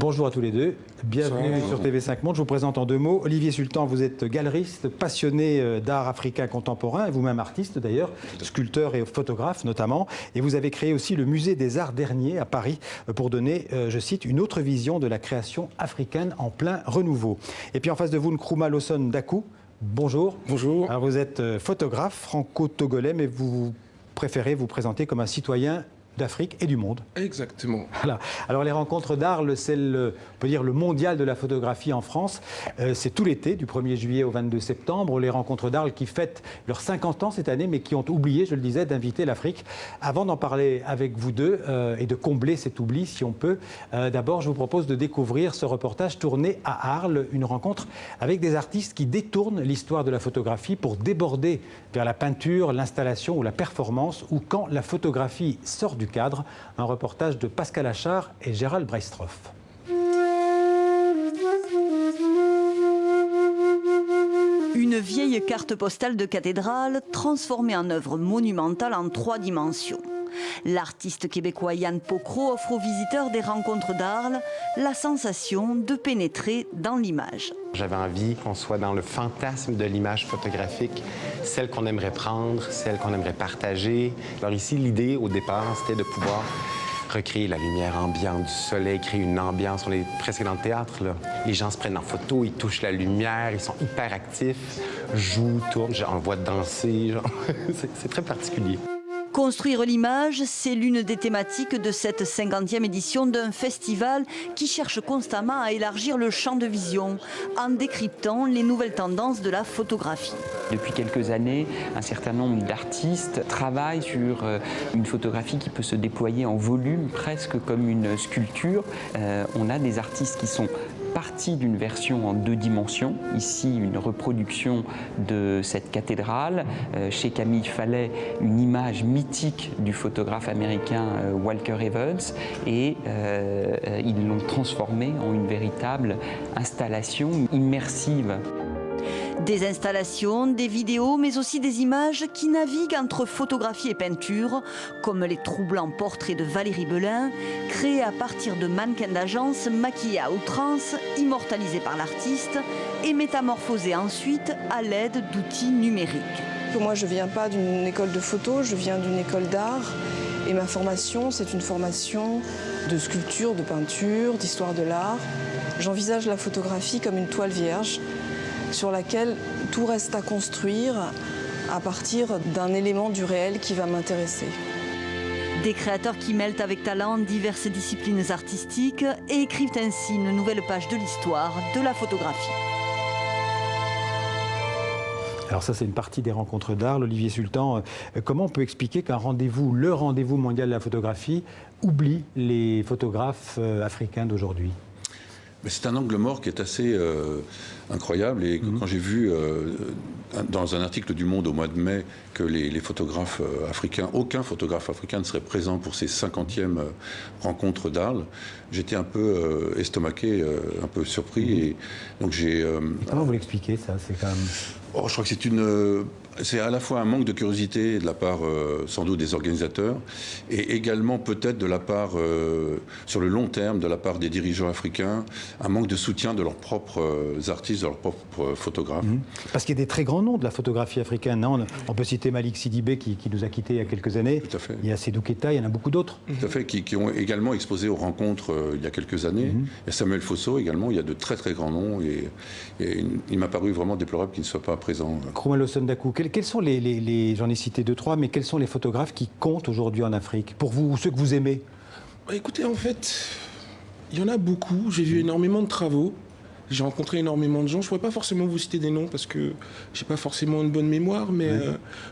Bonjour à tous les deux, bienvenue sur TV5 Monde. Je vous présente en deux mots. Olivier Sultan, vous êtes galeriste, passionné d'art africain contemporain, et vous-même artiste d'ailleurs, sculpteur et photographe notamment. Et vous avez créé aussi le musée des Arts Derniers à Paris pour donner, je cite, une autre vision de la création africaine en plein renouveau. Et puis en face de vous, Nkrumah Lawson Dakou. Bonjour. Bonjour. Alors vous êtes photographe franco-togolais, mais vous préférez vous présenter comme un citoyen d'Afrique et du monde. Exactement. Voilà. Alors les rencontres d'Arles, c'est on peut dire le mondial de la photographie en France. C'est tout l'été, du 1er juillet au 22 septembre. Les rencontres d'Arles qui fêtent leurs 50 ans cette année, mais qui ont oublié, je le disais, d'inviter l'Afrique. Avant d'en parler avec vous deux et de combler cet oubli, si on peut, d'abord je vous propose de découvrir ce reportage tourné à Arles, une rencontre avec des artistes qui détournent l'histoire de la photographie pour déborder vers la peinture, l'installation ou la performance, ou quand la photographie sort du cadre. Un reportage de Pascal Achard et Gérald Breistroff. Une vieille carte postale de cathédrale transformée en œuvre monumentale en 3 dimensions. L'artiste québécois Yann Pocro offre aux visiteurs des rencontres d'Arles la sensation de pénétrer dans l'image. J'avais envie qu'on soit dans le fantasme de l'image photographique, celle qu'on aimerait prendre, celle qu'on aimerait partager. Alors ici, l'idée au départ, c'était de pouvoir recréer la lumière ambiante du soleil, créer une ambiance. On est presque dans le théâtre, là. Les gens se prennent en photo, ils touchent la lumière, ils sont hyper actifs, jouent, tournent, on voit danser. C'est très particulier. Construire l'image, c'est l'une des thématiques de cette 50e édition d'un festival qui cherche constamment à élargir le champ de vision en décryptant les nouvelles tendances de la photographie. Depuis quelques années, un certain nombre d'artistes travaillent sur une photographie qui peut se déployer en volume, presque comme une sculpture. On a des artistes qui sont partie d'une version en 2 dimensions, ici une reproduction de cette cathédrale, chez Camille Fallet une image mythique du photographe américain Walker Evans, et ils l'ont transformée en une véritable installation immersive. Des installations, des vidéos, mais aussi des images qui naviguent entre photographie et peinture, comme les troublants portraits de Valérie Belin, créés à partir de mannequins d'agence maquillés à outrance, immortalisés par l'artiste et métamorphosés ensuite à l'aide d'outils numériques. Moi, je ne viens pas d'une école de photo, je viens d'une école d'art. Et ma formation, c'est une formation de sculpture, de peinture, d'histoire de l'art. J'envisage la photographie comme une toile vierge, sur laquelle tout reste à construire à partir d'un élément du réel qui va m'intéresser. Des créateurs qui mêlent avec talent diverses disciplines artistiques et écrivent ainsi une nouvelle page de l'histoire de la photographie. Alors ça, c'est une partie des rencontres d'Arles. Olivier Sultan, comment on peut expliquer qu'un rendez-vous, le rendez-vous mondial de la photographie, oublie les photographes africains d'aujourd'hui ? C'est un angle mort qui est assez incroyable, et quand j'ai vu dans un article du Monde au mois de mai que les photographes africains, aucun photographe africain ne serait présent pour ces 50e rencontres d'Arles, j'étais un peu estomaqué, un peu surpris. Et donc comment vous l'expliquez ça? C'est quand même... Oh, je crois que c'est à la fois un manque de curiosité de la part, sans doute, des organisateurs, et également peut-être de la part, sur le long terme, de la part des dirigeants africains, un manque de soutien de leurs propres artistes, de leurs propres photographes. Parce qu'il y a des très grands noms de la photographie africaine. Non, on peut citer Malik Sidibé qui nous a quittés il y a quelques années. Tout à fait. Il y a Sédou Keita, il y en a beaucoup d'autres. Tout à fait, qui ont également exposé aux rencontres il y a quelques années. Il y a Samuel Fosso également, il y a de très très grands noms, et il m'a paru vraiment déplorable qu'il ne soit pas présent. Nkrumah Lawson Dakou, quels sont j'en ai cité 2-3, mais quels sont les photographes qui comptent aujourd'hui en Afrique, pour vous, ou ceux que vous aimez? Écoutez, en fait, il y en a beaucoup. J'ai vu énormément de travaux. J'ai rencontré énormément de gens. Je ne pourrais pas forcément vous citer des noms parce que je n'ai pas forcément une bonne mémoire, mais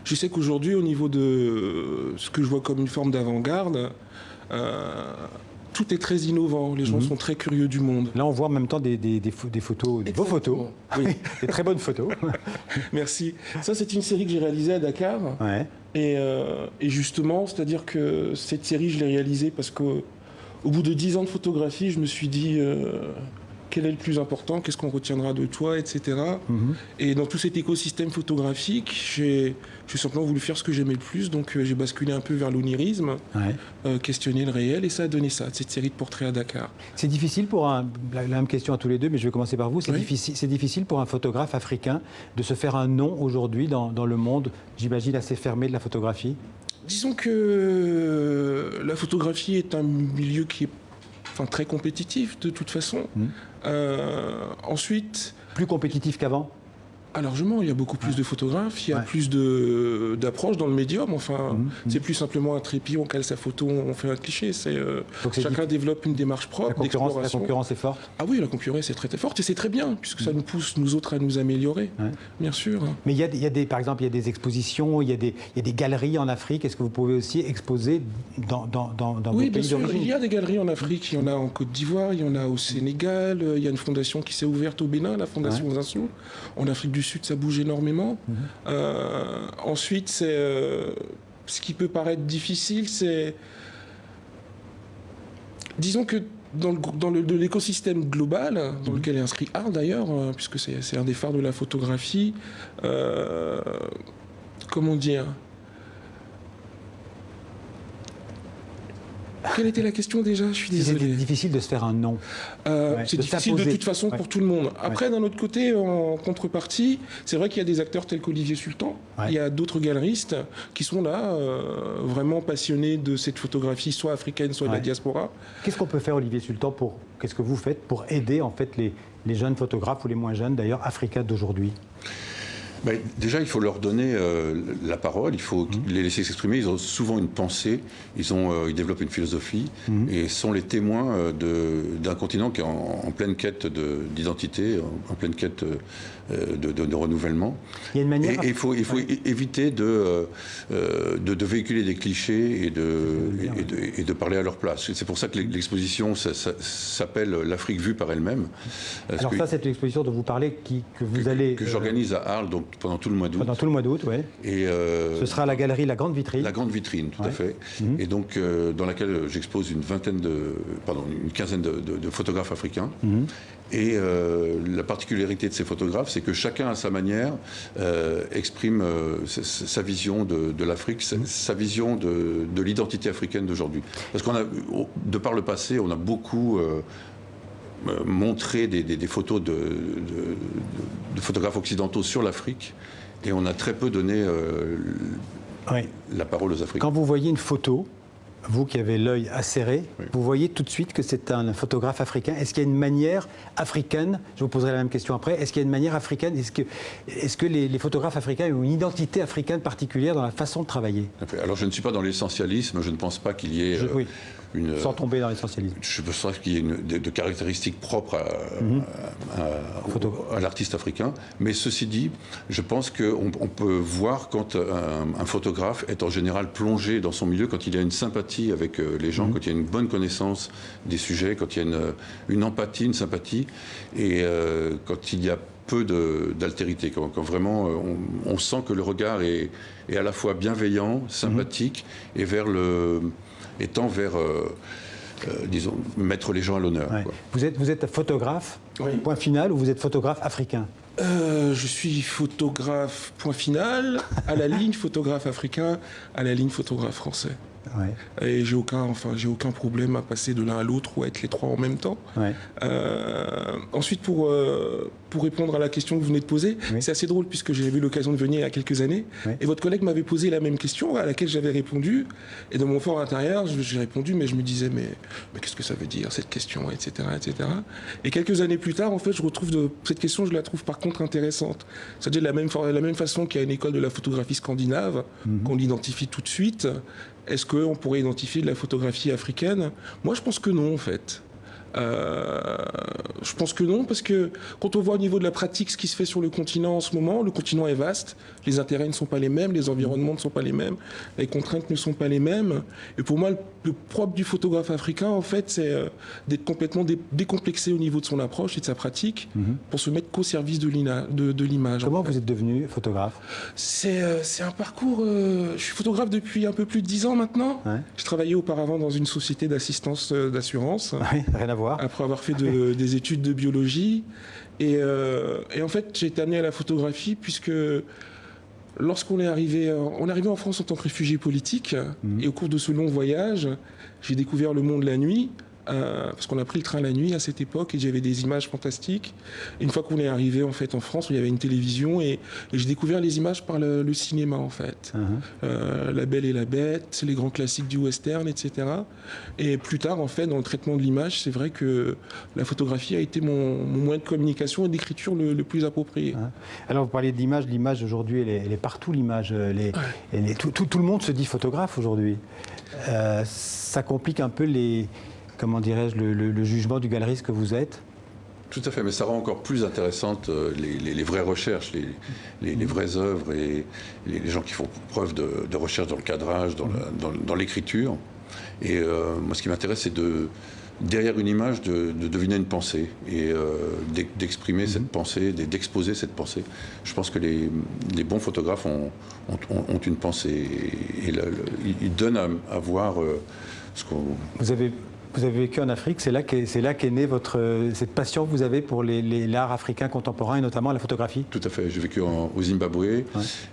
je sais qu'aujourd'hui, au niveau de ce que je vois comme une forme d'avant-garde, tout est très innovant. Les gens sont très curieux du monde. Là, on voit en même temps des photos, vos photos, oui. Des très bonnes photos. Merci. Ça, c'est une série que j'ai réalisée à Dakar. Ouais. Et justement, c'est-à-dire que cette série, je l'ai réalisée parce qu'au bout de 10 ans de photographie, je me suis dit, quel est le plus important, qu'est-ce qu'on retiendra de toi, etc. Et dans tout cet écosystème photographique, j'ai simplement voulu faire ce que j'aimais le plus, donc j'ai basculé un peu vers l'onirisme, questionner le réel, et ça a donné ça, cette série de portraits à Dakar. C'est difficile pour la même question à tous les deux, mais je vais commencer par vous. C'est difficile pour un photographe africain de se faire un nom aujourd'hui dans le monde, j'imagine, assez fermé de la photographie? Disons que la photographie est un milieu qui est très compétitif de toute façon. Ensuite... Plus compétitif qu'avant? Largement, il y a beaucoup plus de photographes, il y a plus d'approches dans le médium. Enfin, c'est plus simplement un trépied, on cale sa photo, on fait un cliché. Chacun développe une démarche propre d'exploration. La concurrence est forte? Ah oui, la concurrence est très très forte et c'est très bien, puisque ça nous pousse, nous autres, à nous améliorer, bien sûr. Mais par exemple, il y a des expositions, il y a des galeries en Afrique. Est-ce que vous pouvez aussi exposer dans vos pays d'origine? Oui, bien sûr, il y a des galeries en Afrique. Il y en a en Côte d'Ivoire, il y en a au Sénégal, il y a une fondation qui s'est ouverte au Bénin, la Fondation Zinsou. En Afrique du Sud, ça bouge énormément. Ensuite, ce qui peut paraître difficile, c'est... Disons que dans l'écosystème global, dans lequel est inscrit art d'ailleurs, puisque c'est un des phares de la photographie, comment dire... Quelle était la question déjà? Je suis désolé. C'est difficile de se faire un nom. C'est difficile de toute façon pour tout le monde. Après, d'un autre côté, en contrepartie, c'est vrai qu'il y a des acteurs tels qu'Olivier Sultan. Il y a d'autres galeristes qui sont là, vraiment passionnés de cette photographie, soit africaine, soit de la diaspora. Qu'est-ce qu'on peut faire, Olivier Sultan, qu'est-ce que vous faites pour aider en fait les jeunes photographes ou les moins jeunes d'ailleurs africains d'aujourd'hui? Déjà, il faut leur donner la parole, il faut les laisser s'exprimer. Ils ont souvent une pensée, ils développent une philosophie et sont les témoins d'un continent qui est en pleine quête d'identité, en pleine quête de renouvellement. Il y a une manière... Et il faut éviter de véhiculer des clichés et de parler à leur place. C'est pour ça que l'exposition s'appelle l'Afrique vue par elle-même. Alors ça, c'est l'exposition dont vous parlez que j'organise à Arles, donc pendant tout le mois d'août. Pendant tout le mois d'août, oui. Et ce sera à la galerie La Grande Vitrine. La Grande Vitrine, tout à fait. Et donc, dans laquelle j'expose une quinzaine de photographes africains. Et la particularité de ces photographes, c'est que chacun à sa manière exprime sa vision de l'Afrique, sa vision de l'identité africaine d'aujourd'hui. Parce de par le passé, on a beaucoup montré des photos de photographes occidentaux sur l'Afrique, et on a très peu donné la parole aux Africains. Quand vous voyez une photo, vous qui avez l'œil acéré, vous voyez tout de suite que c'est un photographe africain. Est-ce qu'il y a une manière africaine, je vous poserai la même question après, est-ce qu'il y a une manière africaine, est-ce que les photographes africains ont une identité africaine particulière dans la façon de travailler? Alors je ne suis pas dans l'essentialisme, je ne pense pas qu'il y ait... Sans tomber dans l'essentialisme. Je pense qu'il y ait de caractéristiques propres à l'artiste africain. Mais ceci dit, je pense qu'on peut voir quand un photographe est en général plongé dans son milieu, quand il a une sympathie avec les gens, quand il y a une bonne connaissance des sujets, quand il y a une empathie, une sympathie, et quand il y a peu d'altérité, quand vraiment on sent que le regard est à la fois bienveillant, sympathique, et étant vers, disons, mettre les gens à l'honneur. Vous êtes photographe, point final, ou vous êtes photographe africain? Je suis photographe, point final, à la ligne photographe africain, à la ligne photographe français. Et j'ai aucun problème à passer de l'un à l'autre ou à être les trois en même temps. Ensuite, pour répondre à la question que vous venez de poser, c'est assez drôle puisque j'ai eu l'occasion de venir il y a quelques années et votre collègue m'avait posé la même question à laquelle j'avais répondu, et dans mon fort intérieur, j'ai répondu, mais je me disais mais qu'est-ce que ça veut dire cette question, etc., etc. Et quelques années plus tard, en fait, je retrouve cette question, je la trouve par contre intéressante. C'est-à-dire de la même façon qu'il y a une école de la photographie scandinave, qu'on l'identifie tout de suite. Est-ce qu'on pourrait identifier de la photographie africaine? Moi, je pense que non, en fait. Je pense que non, parce que quand on voit au niveau de la pratique ce qui se fait sur le continent en ce moment, le continent est vaste, les intérêts ne sont pas les mêmes, les environnements ne sont pas les mêmes, les contraintes ne sont pas les mêmes. Et pour moi, le propre du photographe africain, en fait, c'est d'être complètement décomplexé au niveau de son approche et de sa pratique pour se mettre qu'au service de l'image. Comment vous êtes devenu photographe? C'est un parcours... je suis photographe depuis un peu plus de 10 ans maintenant. Je travaillais auparavant dans une société d'assistance d'assurance. Rien à voir. voir. Après avoir fait des études de biologie. Et en fait, j'ai été amené à la photographie puisque lorsqu'on est arrivé, en France en tant que réfugié politique. Et au cours de ce long voyage, j'ai découvert le monde la nuit. Parce qu'on a pris le train la nuit à cette époque et j'avais des images fantastiques. Et une fois qu'on est arrivé en fait en France, où il y avait une télévision et j'ai découvert les images par le cinéma en fait. La Belle et la Bête, les grands classiques du western, etc. Et plus tard en fait dans le traitement de l'image, c'est vrai que la photographie a été mon moyen de communication et d'écriture le plus approprié. Alors vous parlez d'image, l'image aujourd'hui elle est partout l'image. Tout le monde se dit photographe aujourd'hui. Ça complique un peu comment dirais-je, le jugement du galeriste que vous êtes? Tout à fait, mais ça rend encore plus intéressantes les vraies recherches, les vraies œuvres et les gens qui font preuve de recherche dans le cadrage, dans l'écriture. Et moi, ce qui m'intéresse, c'est derrière une image, de deviner une pensée et d'exprimer cette pensée, d'exposer cette pensée. Je pense que les bons photographes ont une pensée et ils donnent à voir ce qu'on... Vous avez vécu en Afrique, c'est là qu'est née cette passion que vous avez pour l'art africain contemporain et notamment la photographie? Tout à fait, j'ai vécu au Zimbabwe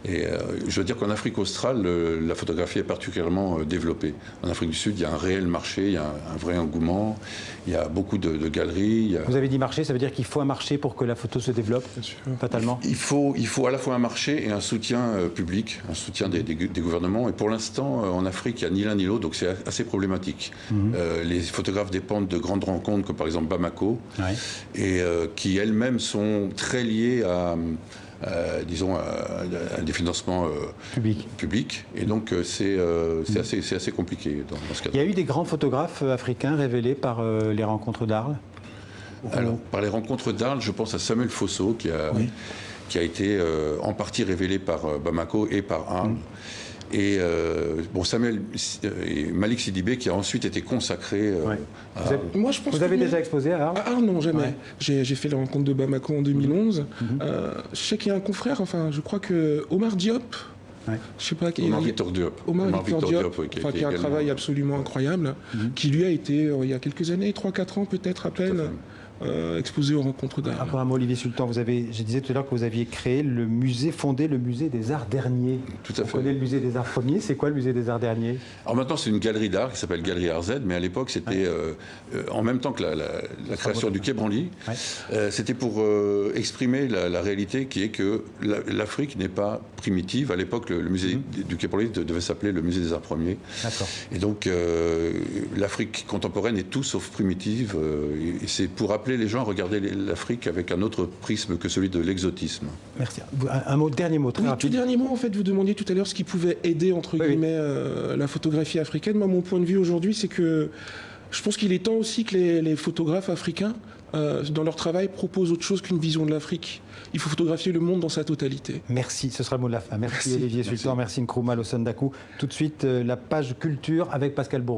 et je veux dire qu'en Afrique australe, la photographie est particulièrement développée. En Afrique du Sud, il y a un réel marché, il y a un vrai engouement, il y a beaucoup de galeries. Vous avez dit marché, ça veut dire qu'il faut un marché pour que la photo se développe, fatalement? Il faut à la fois un marché et un soutien public, un soutien des gouvernements. Et pour l'instant, en Afrique, il n'y a ni l'un ni l'autre, donc c'est assez problématique. Les photographes dépendent de grandes rencontres comme par exemple Bamako et qui elles-mêmes sont très liées à des financements publics. Et donc c'est assez compliqué dans ce cadre. Il y a eu des grands photographes africains révélés par les rencontres d'Arles? Alors par les rencontres d'Arles, je pense à Samuel Fosso qui a été en partie révélé par Bamako et par Arles. Et Samuel et Malik Sidibé qui a ensuite été consacré Moi, je pense vous avez déjà exposé à Arles? À Arles, non, jamais. J'ai fait la rencontre de Bamako en 2011. Je sais qu'il y a un confrère, enfin, je crois que Omar Diop. Je sais pas qui. Omar Victor Diop. Omar Victor Diop, qui a un travail absolument incroyable, qui lui a été, il y a quelques années, 3-4 ans peut-être à peine, exposé aux rencontres d'Arles. Encore un mot, Olivier Sultan, je disais tout à l'heure que vous aviez créé fondé le musée des Arts derniers. Tout à fait. On connaît le musée des Arts premiers, c'est quoi le musée des Arts derniers? Alors maintenant c'est une galerie d'art qui s'appelle Galerie Art Z, mais à l'époque c'était en même temps que la création du Quai Branly, c'était pour exprimer la réalité qui est que l'Afrique n'est pas primitive. À l'époque le musée du Quai Branly devait s'appeler le musée des Arts premiers. Et donc l'Afrique contemporaine est tout sauf primitive et c'est pour appeler les gens à regarder l'Afrique avec un autre prisme que celui de l'exotisme. Merci. Dernier mot, très rapide. Tout dernier mot, en fait, vous demandiez tout à l'heure ce qui pouvait aider, entre guillemets, la photographie africaine. Moi, mon point de vue aujourd'hui, c'est que je pense qu'il est temps aussi que les photographes africains, dans leur travail, proposent autre chose qu'une vision de l'Afrique. Il faut photographier le monde dans sa totalité. Merci, ce sera le mot de la fin. Merci Olivier Sultan, merci Nkrumah Losondakou. Tout de suite, la page culture avec Pascal Bourg.